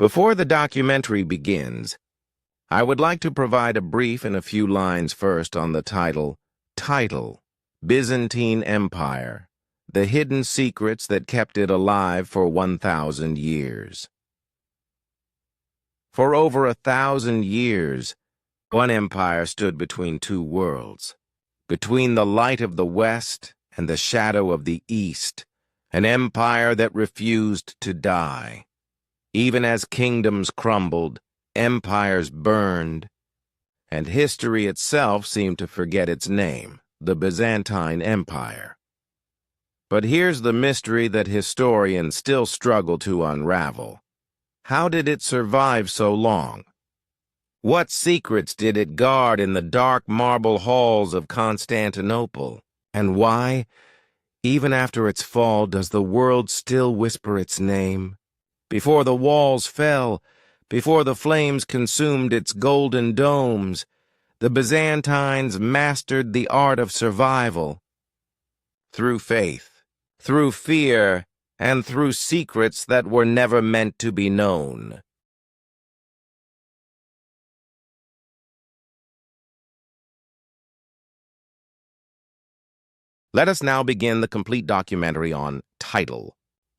Before the documentary begins, I would like to provide a brief and a few lines first on the title, Byzantine Empire, the hidden secrets that kept it alive for 1,000 years. For over 1,000 years, one empire stood between two worlds, between the light of the West and the shadow of the East, an empire that refused to die. Even as kingdoms crumbled, empires burned, and history itself seemed to forget its name, the Byzantine Empire. But here's the mystery that historians still struggle to unravel. How did it survive so long? What secrets did it guard in the dark marble halls of Constantinople? And why, even after its fall, does the world still whisper its name? Before the walls fell, before the flames consumed its golden domes, the Byzantines mastered the art of survival. Through faith, through fear, and through secrets that were never meant to be known. Let us now begin the complete documentary on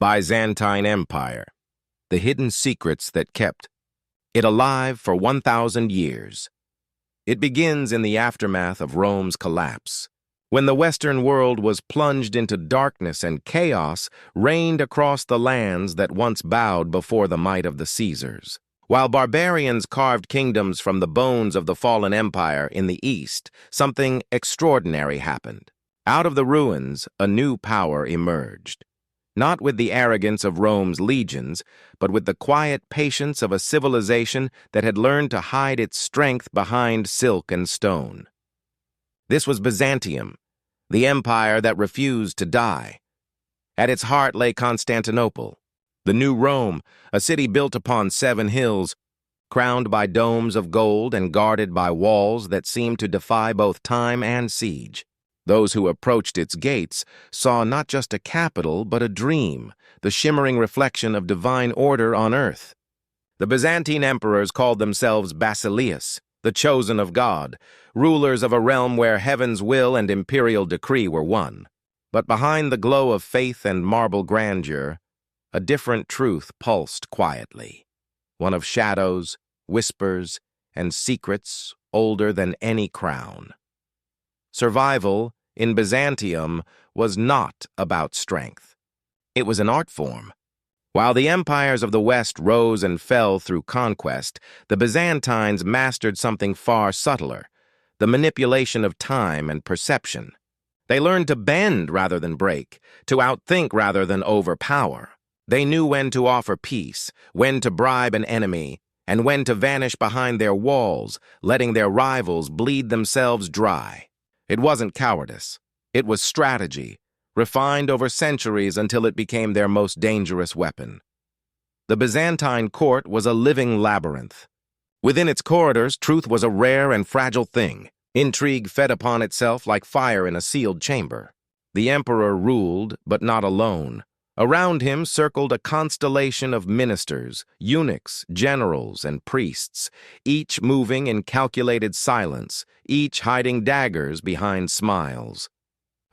Byzantine Empire, the hidden secrets that kept it alive for 1,000 years. It begins in the aftermath of Rome's collapse, when the Western world was plunged into darkness and chaos reigned across the lands that once bowed before the might of the Caesars. While barbarians carved kingdoms from the bones of the fallen empire in the East, something extraordinary happened. Out of the ruins, a new power emerged. Not with the arrogance of Rome's legions, but with the quiet patience of a civilization that had learned to hide its strength behind silk and stone. This was Byzantium, the empire that refused to die. At its heart lay Constantinople, the new Rome, a city built upon 7 hills, crowned by domes of gold and guarded by walls that seemed to defy both time and siege. Those who approached its gates saw not just a capital, but a dream, the shimmering reflection of divine order on earth. The Byzantine emperors called themselves Basileus, the chosen of God, rulers of a realm where heaven's will and imperial decree were one. But behind the glow of faith and marble grandeur, a different truth pulsed quietly, one of shadows, whispers, and secrets older than any crown. Survival in Byzantium was not about strength. It was an art form. While the empires of the West rose and fell through conquest, the Byzantines mastered something far subtler, the manipulation of time and perception. They learned to bend rather than break, to outthink rather than overpower. They knew when to offer peace, when to bribe an enemy, and when to vanish behind their walls, letting their rivals bleed themselves dry. It wasn't cowardice. It was strategy, refined over centuries until it became their most dangerous weapon. The Byzantine court was a living labyrinth. Within its corridors, truth was a rare and fragile thing. Intrigue fed upon itself like fire in a sealed chamber. The emperor ruled, but not alone. Around him circled a constellation of ministers, eunuchs, generals, and priests, each moving in calculated silence, each hiding daggers behind smiles.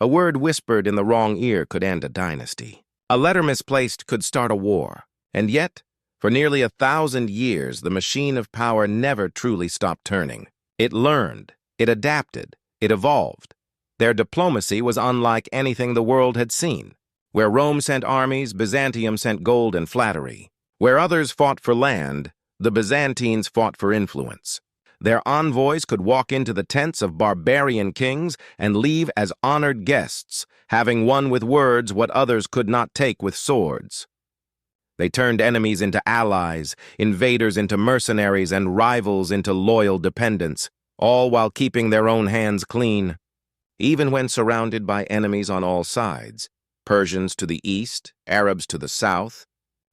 A word whispered in the wrong ear could end a dynasty. A letter misplaced could start a war. And yet, for nearly 1,000 years, the machine of power never truly stopped turning. It learned, it adapted, it evolved. Their diplomacy was unlike anything the world had seen. Where Rome sent armies, Byzantium sent gold and flattery. Where others fought for land, the Byzantines fought for influence. Their envoys could walk into the tents of barbarian kings and leave as honored guests, having won with words what others could not take with swords. They turned enemies into allies, invaders into mercenaries, and rivals into loyal dependents, all while keeping their own hands clean. Even when surrounded by enemies on all sides, Persians to the east, Arabs to the south,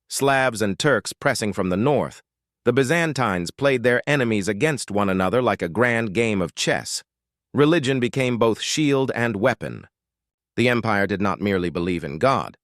Slavs and Turks pressing from the north, the Byzantines played their enemies against one another like a grand game of chess. Religion became both shield and weapon. The empire did not merely believe in God.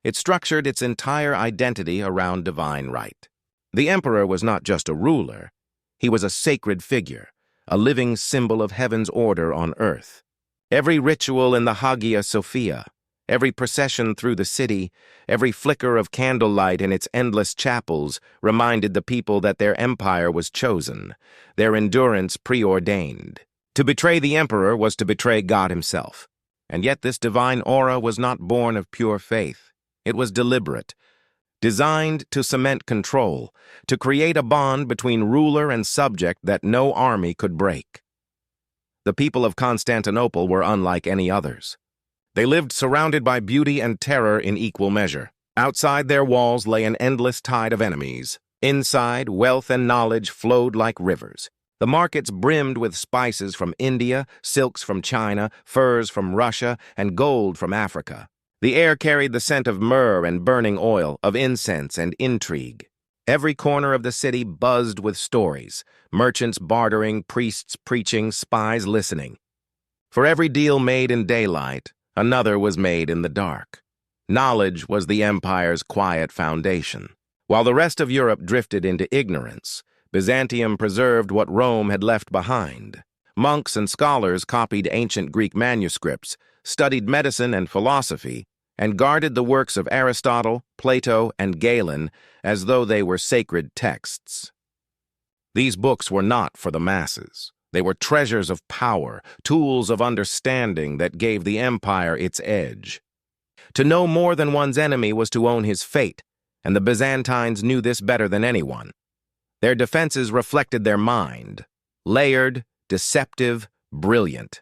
It structured its entire identity around divine right. The emperor was not just a ruler. He was a sacred figure, a living symbol of heaven's order on earth. Every ritual in the Hagia Sophia, every procession through the city, every flicker of candlelight in its endless chapels reminded the people that their empire was chosen, their endurance preordained. To betray the emperor was to betray God himself. And yet this divine aura was not born of pure faith. It was deliberate, designed to cement control, to create a bond between ruler and subject that no army could break. The people of Constantinople were unlike any others. They lived surrounded by beauty and terror in equal measure. Outside their walls lay an endless tide of enemies. Inside, wealth and knowledge flowed like rivers. The markets brimmed with spices from India, silks from China, furs from Russia, and gold from Africa. The air carried the scent of myrrh and burning oil, of incense and intrigue. Every corner of the city buzzed with stories, merchants bartering, priests preaching, spies listening. For every deal made in daylight, another was made in the dark. Knowledge was the empire's quiet foundation. While the rest of Europe drifted into ignorance, Byzantium preserved what Rome had left behind. Monks and scholars copied ancient Greek manuscripts, studied medicine and philosophy, and guarded the works of Aristotle, Plato, and Galen as though they were sacred texts. These books were not for the masses. They were treasures of power, tools of understanding that gave the empire its edge. To know more than one's enemy was to own his fate, and the Byzantines knew this better than anyone. Their defenses reflected their mind, layered, deceptive, brilliant.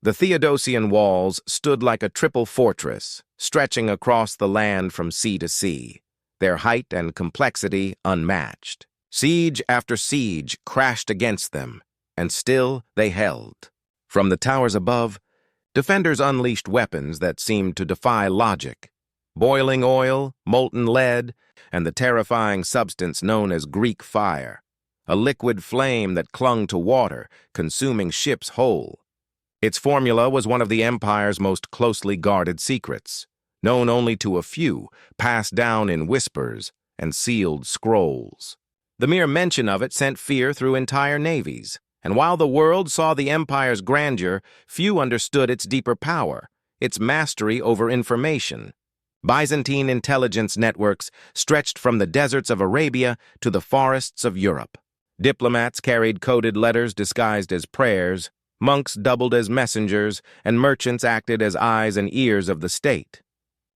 The Theodosian walls stood like a triple fortress, stretching across the land from sea to sea, their height and complexity unmatched. Siege after siege crashed against them, and still they held. From the towers above, defenders unleashed weapons that seemed to defy logic. Boiling oil, molten lead, and the terrifying substance known as Greek fire, a liquid flame that clung to water, consuming ships whole. Its formula was one of the empire's most closely guarded secrets, known only to a few, passed down in whispers and sealed scrolls. The mere mention of it sent fear through entire navies, and while the world saw the empire's grandeur, few understood its deeper power, its mastery over information. Byzantine intelligence networks stretched from the deserts of Arabia to the forests of Europe. Diplomats carried coded letters disguised as prayers, monks doubled as messengers, and merchants acted as eyes and ears of the state.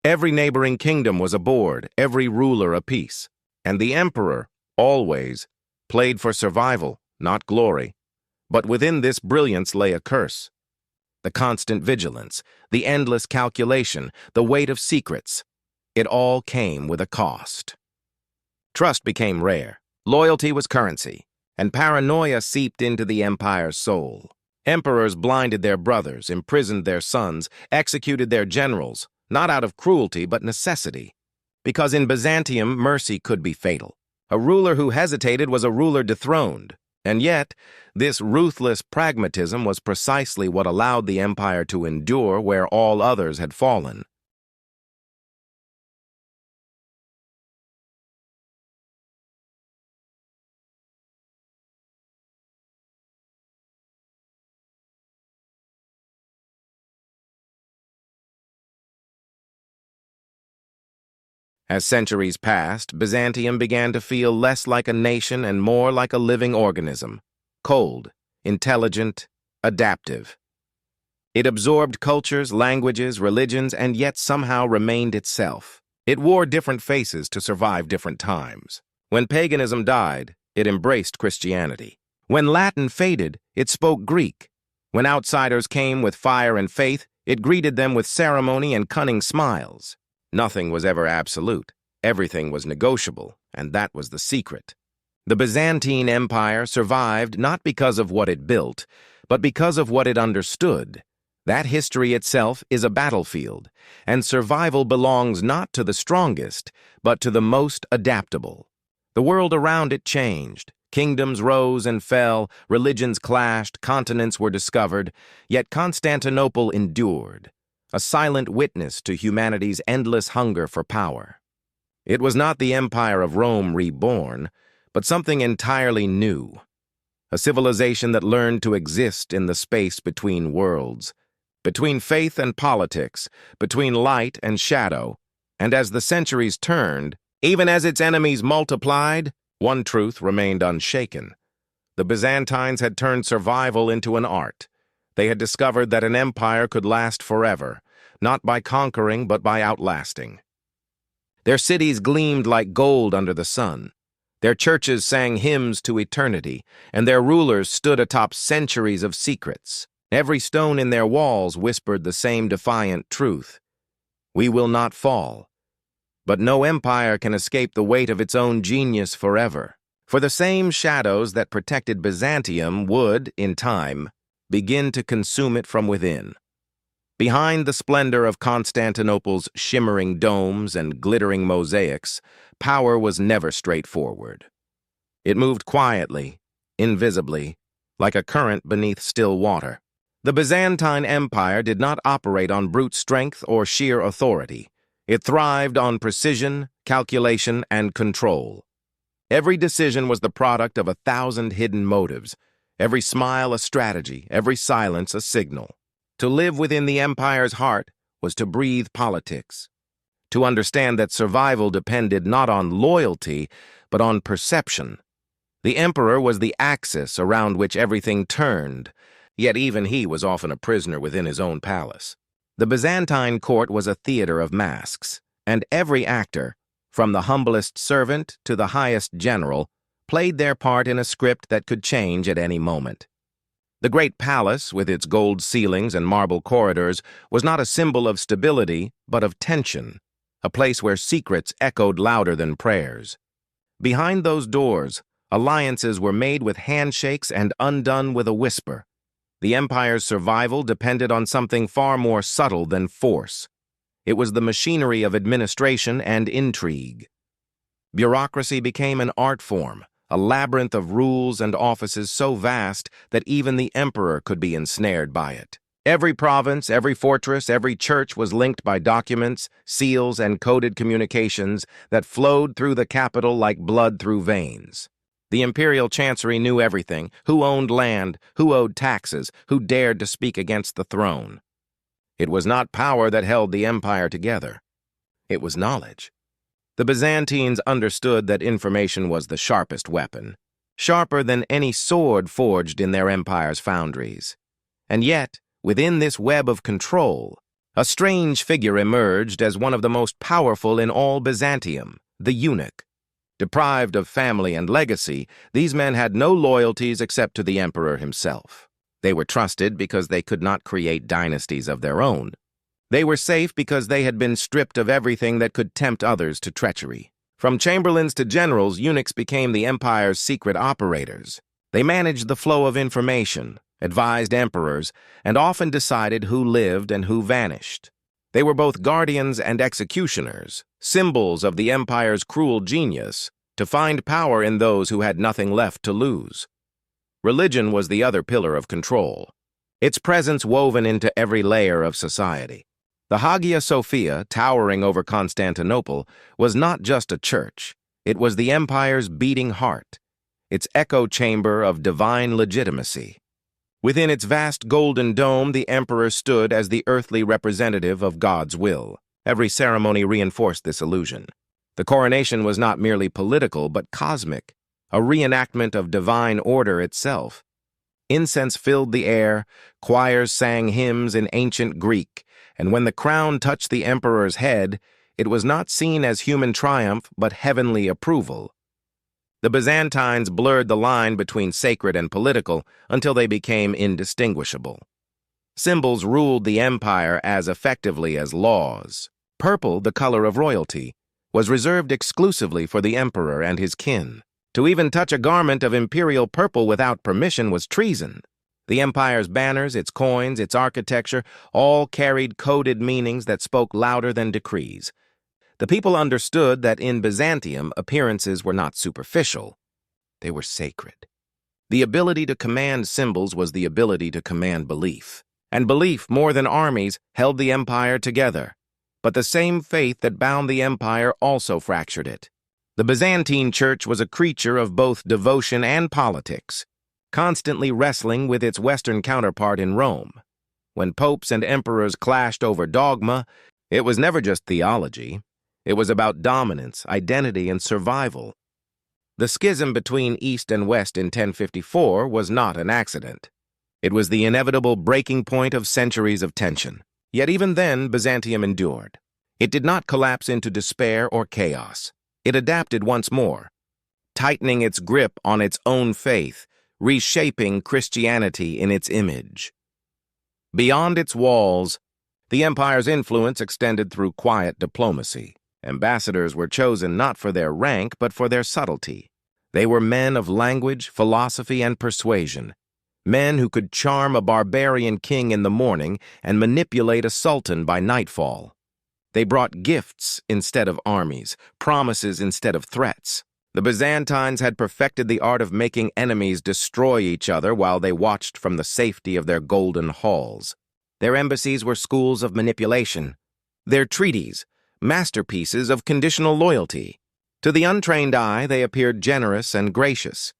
Every neighboring kingdom was aboard, every ruler a piece, and the emperor, always, played for survival, not glory. But within this brilliance lay a curse. The constant vigilance, the endless calculation, the weight of secrets. It all came with a cost. Trust became rare, loyalty was currency, and paranoia seeped into the empire's soul. Emperors blinded their brothers, imprisoned their sons, executed their generals, not out of cruelty but necessity. Because in Byzantium, mercy could be fatal. A ruler who hesitated was a ruler dethroned. And yet, this ruthless pragmatism was precisely what allowed the empire to endure where all others had fallen. As centuries passed, Byzantium began to feel less like a nation and more like a living organism, cold, intelligent, adaptive. It absorbed cultures, languages, religions, and yet somehow remained itself. It wore different faces to survive different times. When paganism died, it embraced Christianity. When Latin faded, it spoke Greek. When outsiders came with fire and faith, it greeted them with ceremony and cunning smiles. Nothing was ever absolute. Everything was negotiable, and that was the secret. The Byzantine Empire survived not because of what it built, but because of what it understood. That history itself is a battlefield, and survival belongs not to the strongest, but to the most adaptable. The world around it changed. Kingdoms rose and fell, religions clashed, continents were discovered, yet Constantinople endured, a silent witness to humanity's endless hunger for power. It was not the Empire of Rome reborn, but something entirely new. A civilization that learned to exist in the space between worlds, between faith and politics, between light and shadow. And as the centuries turned, even as its enemies multiplied, one truth remained unshaken. The Byzantines had turned survival into an art. They had discovered that an empire could last forever, not by conquering but by outlasting. Their cities gleamed like gold under the sun. Their churches sang hymns to eternity, and their rulers stood atop centuries of secrets. Every stone in their walls whispered the same defiant truth: we will not fall. But no empire can escape the weight of its own genius forever. For the same shadows that protected Byzantium would, in time, begin to consume it from within. Behind the splendor of Constantinople's shimmering domes and glittering mosaics, power was never straightforward. It moved quietly, invisibly, like a current beneath still water. The Byzantine Empire did not operate on brute strength or sheer authority. It thrived on precision, calculation, and control. Every decision was the product of 1,000 hidden motives, every smile a strategy, every silence a signal. To live within the empire's heart was to breathe politics, to understand that survival depended not on loyalty, but on perception. The emperor was the axis around which everything turned, yet even he was often a prisoner within his own palace. The Byzantine court was a theater of masks, and every actor, from the humblest servant to the highest general, played their part in a script that could change at any moment. The great palace, with its gold ceilings and marble corridors, was not a symbol of stability, but of tension, a place where secrets echoed louder than prayers. Behind those doors, alliances were made with handshakes and undone with a whisper. The empire's survival depended on something far more subtle than force. It was the machinery of administration and intrigue. Bureaucracy became an art form, a labyrinth of rules and offices so vast that even the emperor could be ensnared by it. Every province, every fortress, every church was linked by documents, seals, and coded communications that flowed through the capital like blood through veins. The imperial chancery knew everything: who owned land, who owed taxes, who dared to speak against the throne. It was not power that held the empire together. It was knowledge. The Byzantines understood that information was the sharpest weapon, sharper than any sword forged in their empire's foundries. And yet, within this web of control, a strange figure emerged as one of the most powerful in all Byzantium: the eunuch. Deprived of family and legacy, these men had no loyalties except to the emperor himself. They were trusted because they could not create dynasties of their own. They were safe because they had been stripped of everything that could tempt others to treachery. From chamberlains to generals, eunuchs became the empire's secret operators. They managed the flow of information, advised emperors, and often decided who lived and who vanished. They were both guardians and executioners, symbols of the empire's cruel genius to find power in those who had nothing left to lose. Religion was the other pillar of control, its presence woven into every layer of society. The Hagia Sophia, towering over Constantinople, was not just a church. It was the empire's beating heart, its echo chamber of divine legitimacy. Within its vast golden dome, the emperor stood as the earthly representative of God's will. Every ceremony reinforced this illusion. The coronation was not merely political, but cosmic, a reenactment of divine order itself. Incense filled the air, choirs sang hymns in ancient Greek, and when the crown touched the emperor's head, it was not seen as human triumph, but heavenly approval. The Byzantines blurred the line between sacred and political until they became indistinguishable. Symbols ruled the empire as effectively as laws. Purple, the color of royalty, was reserved exclusively for the emperor and his kin. To even touch a garment of imperial purple without permission was treason. The empire's banners, its coins, its architecture, all carried coded meanings that spoke louder than decrees. The people understood that in Byzantium, appearances were not superficial. They were sacred. The ability to command symbols was the ability to command belief. And belief, more than armies, held the empire together. But the same faith that bound the empire also fractured it. The Byzantine Church was a creature of both devotion and politics, constantly wrestling with its Western counterpart in Rome. When popes and emperors clashed over dogma, it was never just theology. It was about dominance, identity, and survival. The schism between East and West in 1054 was not an accident. It was the inevitable breaking point of centuries of tension. Yet even then, Byzantium endured. It did not collapse into despair or chaos. It adapted once more, tightening its grip on its own faith, reshaping Christianity in its image. Beyond its walls, the empire's influence extended through quiet diplomacy. Ambassadors were chosen not for their rank, but for their subtlety. They were men of language, philosophy, and persuasion, men who could charm a barbarian king in the morning and manipulate a sultan by nightfall. They brought gifts instead of armies, promises instead of threats. The Byzantines had perfected the art of making enemies destroy each other while they watched from the safety of their golden halls. Their embassies were schools of manipulation. Their treaties, masterpieces of conditional loyalty. To the untrained eye, they appeared generous and gracious.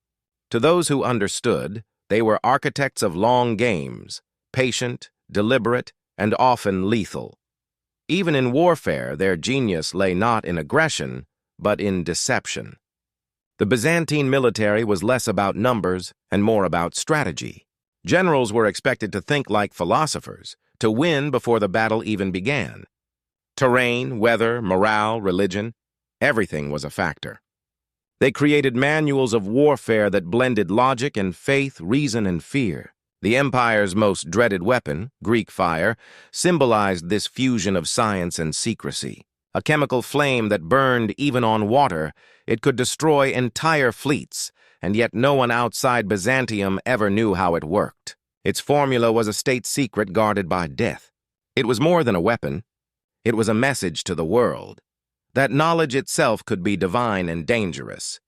To those who understood, they were architects of long games, patient, deliberate, and often lethal. Even in warfare, their genius lay not in aggression, but in deception. The Byzantine military was less about numbers and more about strategy. Generals were expected to think like philosophers, to win before the battle even began. Terrain, weather, morale, religion, everything was a factor. They created manuals of warfare that blended logic and faith, reason and fear. The empire's most dreaded weapon, Greek fire, symbolized this fusion of science and secrecy. A chemical flame that burned even on water, it could destroy entire fleets, and yet no one outside Byzantium ever knew how it worked. Its formula was a state secret guarded by death. It was more than a weapon. It was a message to the world. That knowledge itself could be divine and dangerous.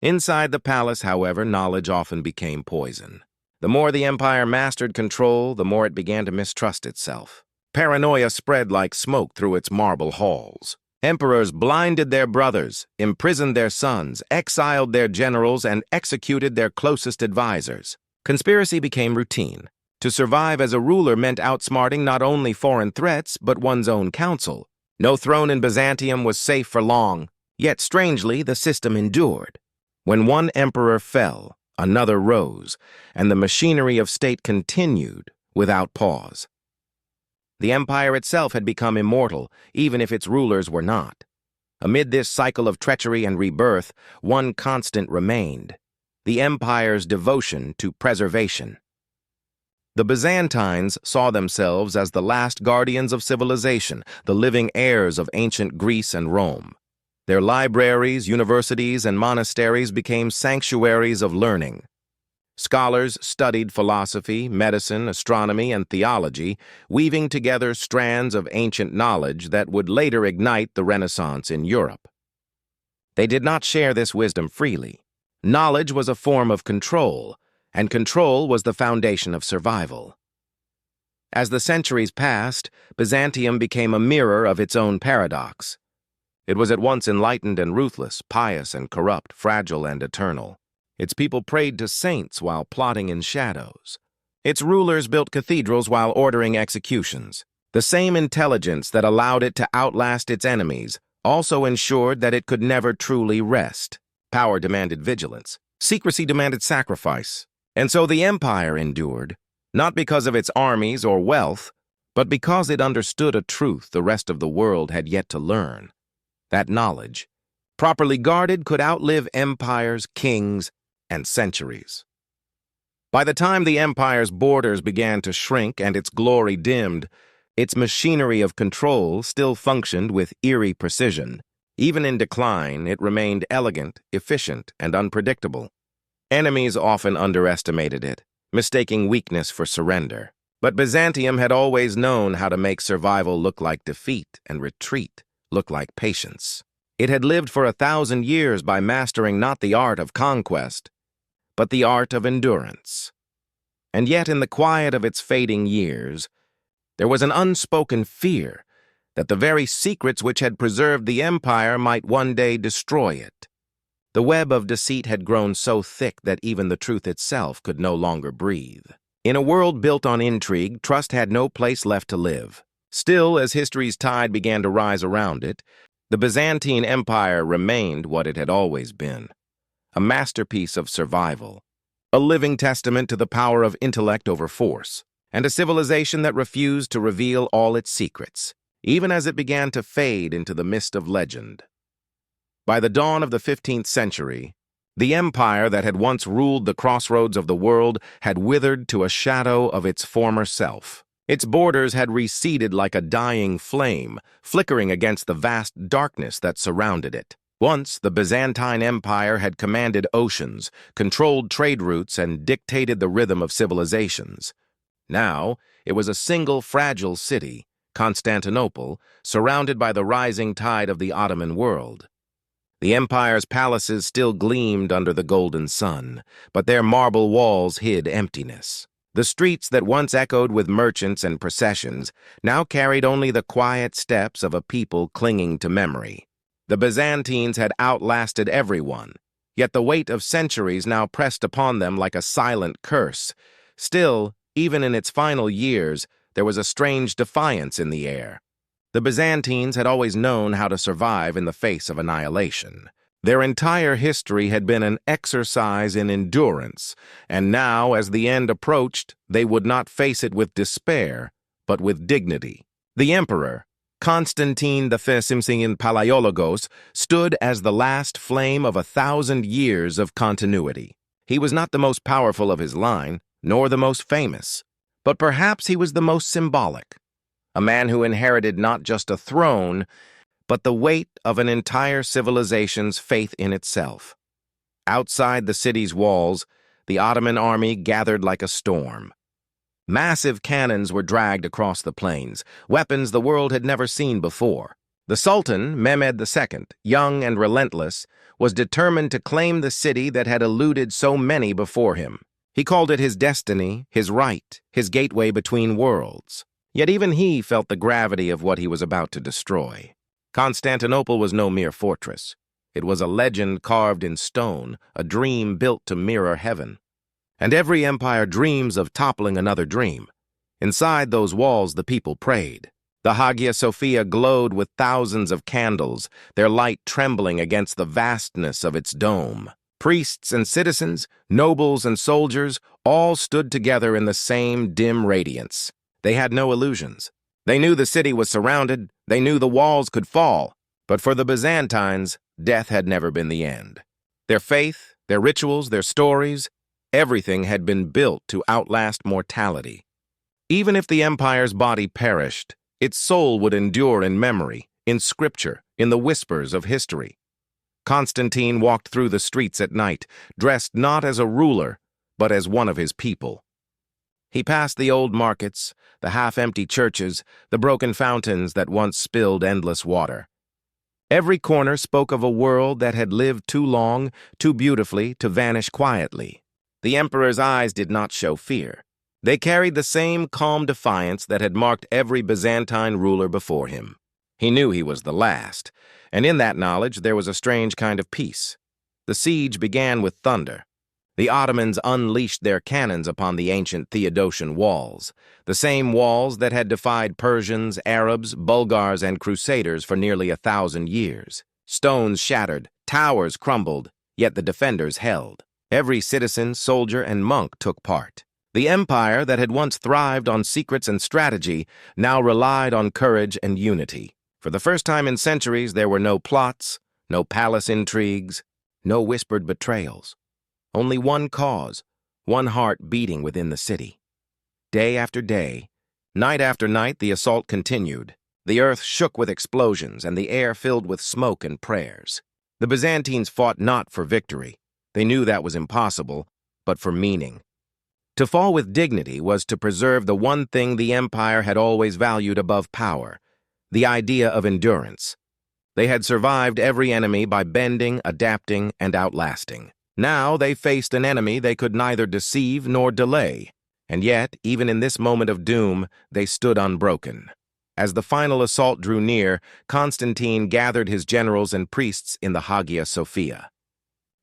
Inside the palace, however, knowledge often became poison. The more the empire mastered control, the more it began to mistrust itself. Paranoia spread like smoke through its marble halls. Emperors blinded their brothers, imprisoned their sons, exiled their generals, and executed their closest advisors. Conspiracy became routine. To survive as a ruler meant outsmarting not only foreign threats, but one's own council. No throne in Byzantium was safe for long, yet strangely the system endured. When one emperor fell, another rose, and the machinery of state continued without pause. The empire itself had become immortal, even if its rulers were not. Amid this cycle of treachery and rebirth, one constant remained: the empire's devotion to preservation. The Byzantines saw themselves as the last guardians of civilization, the living heirs of ancient Greece and Rome. Their libraries, universities, and monasteries became sanctuaries of learning. Scholars studied philosophy, medicine, astronomy, and theology, weaving together strands of ancient knowledge that would later ignite the Renaissance in Europe. They did not share this wisdom freely. Knowledge was a form of control, and control was the foundation of survival. As the centuries passed, Byzantium became a mirror of its own paradox. It was at once enlightened and ruthless, pious and corrupt, fragile and eternal. Its people prayed to saints while plotting in shadows. Its rulers built cathedrals while ordering executions. The same intelligence that allowed it to outlast its enemies also ensured that it could never truly rest. Power demanded vigilance. Secrecy demanded sacrifice. And so the empire endured, not because of its armies or wealth, but because it understood a truth the rest of the world had yet to learn. That knowledge, properly guarded, could outlive empires, kings, and centuries. By the time the empire's borders began to shrink and its glory dimmed, its machinery of control still functioned with eerie precision. Even in decline, it remained elegant, efficient, and unpredictable. Enemies often underestimated it, mistaking weakness for surrender. But Byzantium had always known how to make survival look like defeat and retreat look like patience. It had lived for 1,000 years by mastering not the art of conquest, but the art of endurance. And yet in the quiet of its fading years, there was an unspoken fear that the very secrets which had preserved the empire might one day destroy it. The web of deceit had grown so thick that even the truth itself could no longer breathe. In a world built on intrigue, trust had no place left to live. Still, as history's tide began to rise around it, the Byzantine Empire remained what it had always been, a masterpiece of survival, a living testament to the power of intellect over force, and a civilization that refused to reveal all its secrets, even as it began to fade into the mist of legend. By the dawn of the 15th century, the empire that had once ruled the crossroads of the world had withered to a shadow of its former self. Its borders had receded like a dying flame, flickering against the vast darkness that surrounded it. Once, the Byzantine Empire had commanded oceans, controlled trade routes, and dictated the rhythm of civilizations. Now, it was a single fragile city, Constantinople, surrounded by the rising tide of the Ottoman world. The empire's palaces still gleamed under the golden sun, but their marble walls hid emptiness. The streets that once echoed with merchants and processions now carried only the quiet steps of a people clinging to memory. The Byzantines had outlasted everyone, yet the weight of centuries now pressed upon them like a silent curse. Still, even in its final years, there was a strange defiance in the air. The Byzantines had always known how to survive in the face of annihilation. Their entire history had been an exercise in endurance, and now, as the end approached, they would not face it with despair, but with dignity. The emperor, Constantine the Palaiologos, stood as the last flame of 1,000 years of continuity. He was not the most powerful of his line, nor the most famous, but perhaps he was the most symbolic. A man who inherited not just a throne, but the weight of an entire civilization's faith in itself. Outside the city's walls, the Ottoman army gathered like a storm. Massive cannons were dragged across the plains, weapons the world had never seen before. The Sultan, Mehmed II, young and relentless, was determined to claim the city that had eluded so many before him. He called it his destiny, his right, his gateway between worlds. Yet even he felt the gravity of what he was about to destroy. Constantinople was no mere fortress. It was a legend carved in stone, a dream built to mirror heaven. And every empire dreams of toppling another dream. Inside those walls, the people prayed. The Hagia Sophia glowed with thousands of candles, their light trembling against the vastness of its dome. Priests and citizens, nobles and soldiers, all stood together in the same dim radiance. They had no illusions. They knew the city was surrounded, they knew the walls could fall, but for the Byzantines, death had never been the end. Their faith, their rituals, their stories, everything had been built to outlast mortality. Even if the empire's body perished, its soul would endure in memory, in scripture, in the whispers of history. Constantine walked through the streets at night, dressed not as a ruler, but as one of his people. He passed the old markets, the half-empty churches, the broken fountains that once spilled endless water. Every corner spoke of a world that had lived too long, too beautifully, to vanish quietly. The emperor's eyes did not show fear. They carried the same calm defiance that had marked every Byzantine ruler before him. He knew he was the last, and in that knowledge there was a strange kind of peace. The siege began with thunder. The Ottomans unleashed their cannons upon the ancient Theodosian walls, the same walls that had defied Persians, Arabs, Bulgars, and Crusaders for nearly 1,000 years. Stones shattered, towers crumbled, yet the defenders held. Every citizen, soldier, and monk took part. The empire that had once thrived on secrets and strategy now relied on courage and unity. For the first time in centuries, there were no plots, no palace intrigues, no whispered betrayals. Only one cause, one heart beating within the city. Day after day, night after night, the assault continued. The earth shook with explosions and the air filled with smoke and prayers. The Byzantines fought not for victory. They knew that was impossible, but for meaning. To fall with dignity was to preserve the one thing the empire had always valued above power, the idea of endurance. They had survived every enemy by bending, adapting, and outlasting. Now they faced an enemy they could neither deceive nor delay, and yet, even in this moment of doom, they stood unbroken. As the final assault drew near, Constantine gathered his generals and priests in the Hagia Sophia.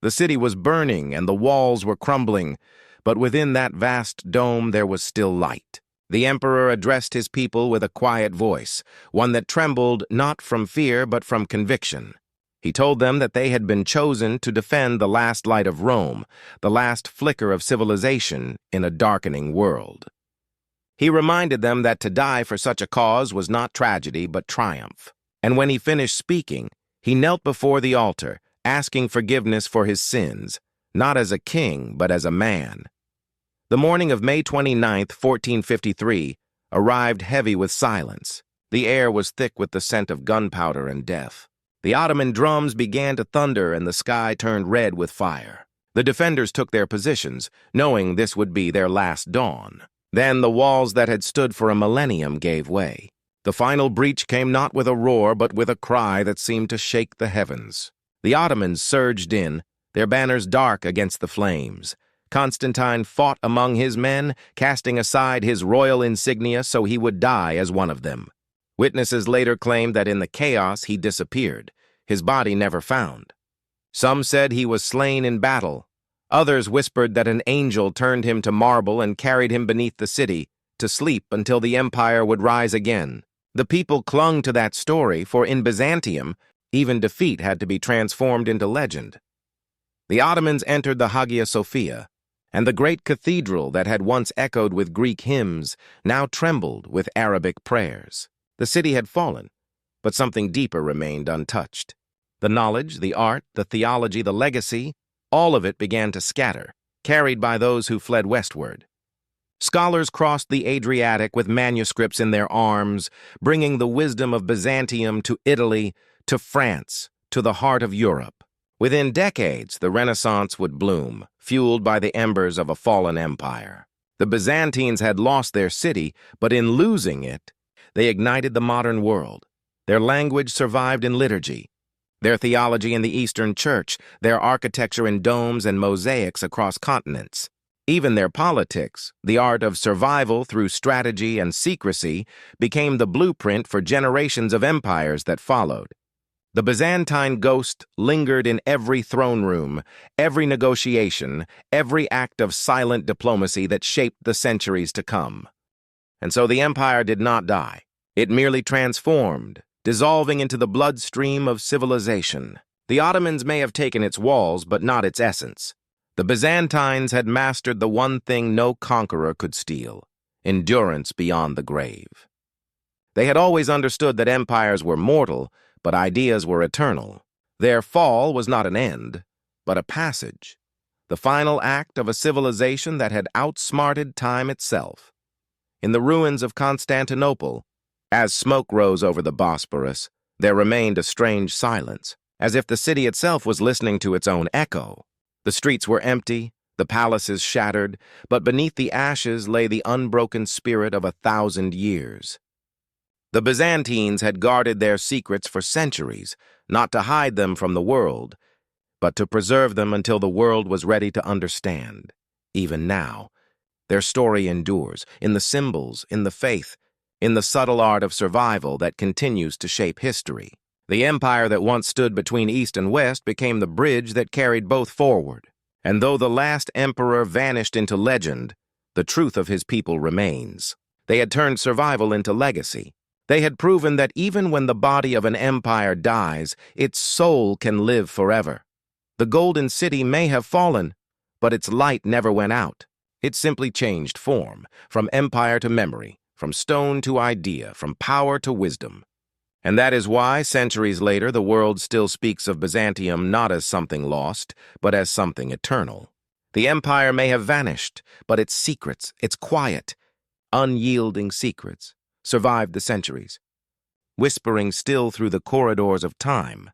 The city was burning and the walls were crumbling, but within that vast dome there was still light. The emperor addressed his people with a quiet voice, one that trembled not from fear but from conviction. He told them that they had been chosen to defend the last light of Rome, the last flicker of civilization in a darkening world. He reminded them that to die for such a cause was not tragedy but triumph. And when he finished speaking, he knelt before the altar, asking forgiveness for his sins, not as a king but as a man. The morning of May 29, 1453, arrived heavy with silence. The air was thick with the scent of gunpowder and death. The Ottoman drums began to thunder and the sky turned red with fire. The defenders took their positions, knowing this would be their last dawn. Then the walls that had stood for a millennium gave way. The final breach came not with a roar, but with a cry that seemed to shake the heavens. The Ottomans surged in, their banners dark against the flames. Constantine fought among his men, casting aside his royal insignia so he would die as one of them. Witnesses later claimed that in the chaos he disappeared, his body never found. Some said he was slain in battle. Others whispered that an angel turned him to marble and carried him beneath the city, to sleep until the empire would rise again. The people clung to that story, for in Byzantium, even defeat had to be transformed into legend. The Ottomans entered the Hagia Sophia, and the great cathedral that had once echoed with Greek hymns now trembled with Arabic prayers. The city had fallen, but something deeper remained untouched. The knowledge, the art, the theology, the legacy, all of it began to scatter, carried by those who fled westward. Scholars crossed the Adriatic with manuscripts in their arms, bringing the wisdom of Byzantium to Italy, to France, to the heart of Europe. Within decades, the Renaissance would bloom, fueled by the embers of a fallen empire. The Byzantines had lost their city, but in losing it, they ignited the modern world. Their language survived in liturgy, their theology in the Eastern Church, their architecture in domes and mosaics across continents. Even their politics, the art of survival through strategy and secrecy, became the blueprint for generations of empires that followed. The Byzantine ghost lingered in every throne room, every negotiation, every act of silent diplomacy that shaped the centuries to come. And so the empire did not die. It merely transformed, dissolving into the bloodstream of civilization. The Ottomans may have taken its walls, but not its essence. The Byzantines had mastered the one thing no conqueror could steal: endurance beyond the grave. They had always understood that empires were mortal, but ideas were eternal. Their fall was not an end, but a passage, the final act of a civilization that had outsmarted time itself. In the ruins of Constantinople, as smoke rose over the Bosporus, there remained a strange silence, as if the city itself was listening to its own echo. The streets were empty, the palaces shattered, but beneath the ashes lay the unbroken spirit of 1,000 years. The Byzantines had guarded their secrets for centuries, not to hide them from the world, but to preserve them until the world was ready to understand. Even now, their story endures, in the symbols, in the faith, in the subtle art of survival that continues to shape history. The empire that once stood between East and West became the bridge that carried both forward. And though the last emperor vanished into legend, the truth of his people remains. They had turned survival into legacy. They had proven that even when the body of an empire dies, its soul can live forever. The Golden City may have fallen, but its light never went out. It simply changed form, from empire to memory, from stone to idea, from power to wisdom. And that is why, centuries later, the world still speaks of Byzantium not as something lost, but as something eternal. The empire may have vanished, but its secrets, its quiet, unyielding secrets, survived the centuries. Whispering still through the corridors of time,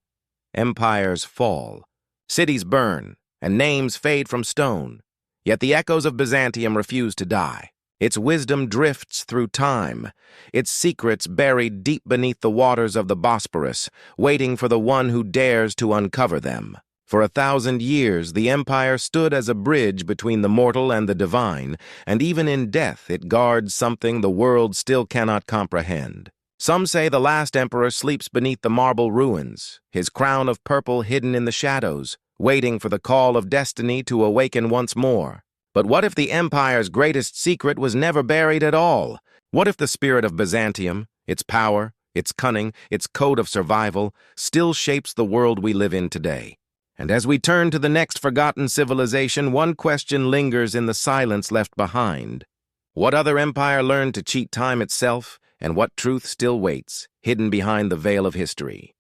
empires fall, cities burn, and names fade from stone. Yet the echoes of Byzantium refuse to die. Its wisdom drifts through time, its secrets buried deep beneath the waters of the Bosporus, waiting for the one who dares to uncover them. For 1,000 years, the empire stood as a bridge between the mortal and the divine, and even in death it guards something the world still cannot comprehend. Some say the last emperor sleeps beneath the marble ruins, his crown of purple hidden in the shadows, waiting for the call of destiny to awaken once more. But what if the empire's greatest secret was never buried at all? What if the spirit of Byzantium, its power, its cunning, its code of survival, still shapes the world we live in today? And as we turn to the next forgotten civilization, one question lingers in the silence left behind. What other empire learned to cheat time itself, and what truth still waits, hidden behind the veil of history?